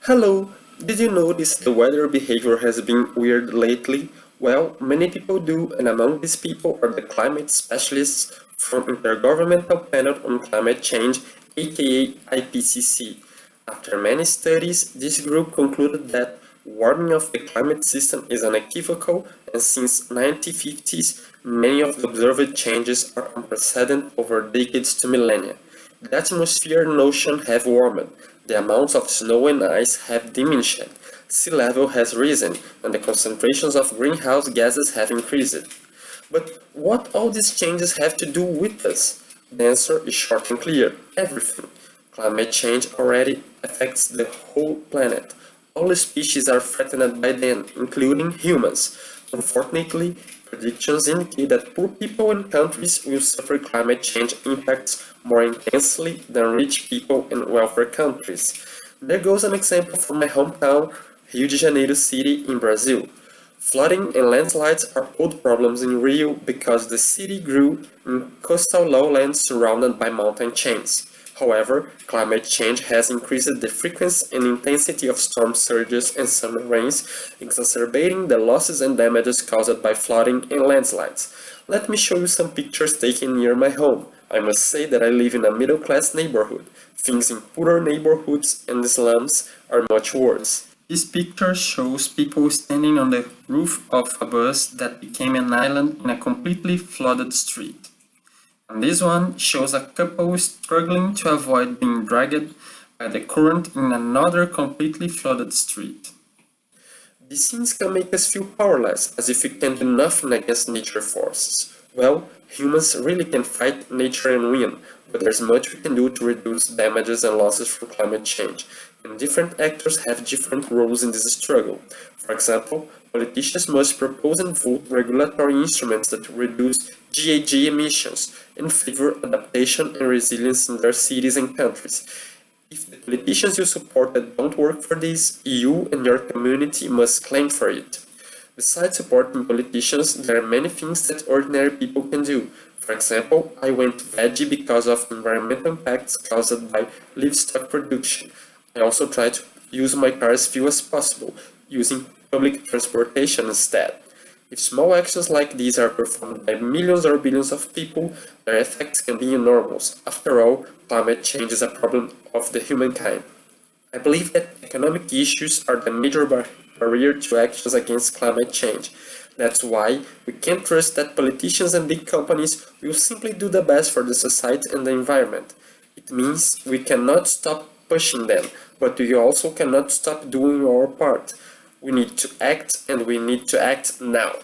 Hello, did you notice the weather behavior has been weird lately? Well, many people do, and among these people are the climate specialists from Intergovernmental Panel on Climate Change, aka IPCC. After many studies, this group concluded that warming of the climate system is unequivocal, and since 1950s, many of the observed changes are unprecedented over decades to millennia. The atmosphere and ocean have warmed, the amounts of snow and ice have diminished, sea level has risen, and the concentrations of greenhouse gases have increased. But what all these changes have to do with us? The answer is short and clear: everything. Climate change already affects the whole planet. All species are threatened by them, including humans. Unfortunately, predictions indicate that poor people and countries will suffer climate change impacts more intensely than rich people and wealthier countries. There goes an example from my hometown, Rio de Janeiro city in Brazil. Flooding and landslides are old problems in Rio because the city grew in coastal lowlands surrounded by mountain chains. However, climate change has increased the frequency and intensity of storm surges and summer rains, exacerbating the losses and damages caused by flooding and landslides. Let me show you some pictures taken near my home. I must say that I live in a middle-class neighborhood. Things in poorer neighborhoods and the slums are much worse. This picture shows people standing on the roof of a bus that became an island in a completely flooded street. And this one shows a couple struggling to avoid being dragged by the current in another completely flooded street. These scenes can make us feel powerless, as if we can do nothing against nature forces. Well, humans really can fight nature and win, but there's much we can do to reduce damages and losses from climate change, and different actors have different roles in this struggle. For example, politicians must propose and vote regulatory instruments that reduce GHG emissions and favor adaptation and resilience in their cities and countries. If the politicians you support that don't work for this, you and your community must claim for it. Besides supporting politicians, there are many things that ordinary people can do. For example, I went veggie because of environmental impacts caused by livestock production. I also try to use my car as few as possible, using public transportation instead. If small actions like these are performed by millions or billions of people, their effects can be enormous. After all, climate change is a problem of the humankind. I believe that economic issues are the major barrier to actions against climate change. That's why we can't trust that politicians and big companies will simply do the best for the society and the environment. It means we cannot stop pushing them, but we also cannot stop doing our part. We need to act, and we need to act now.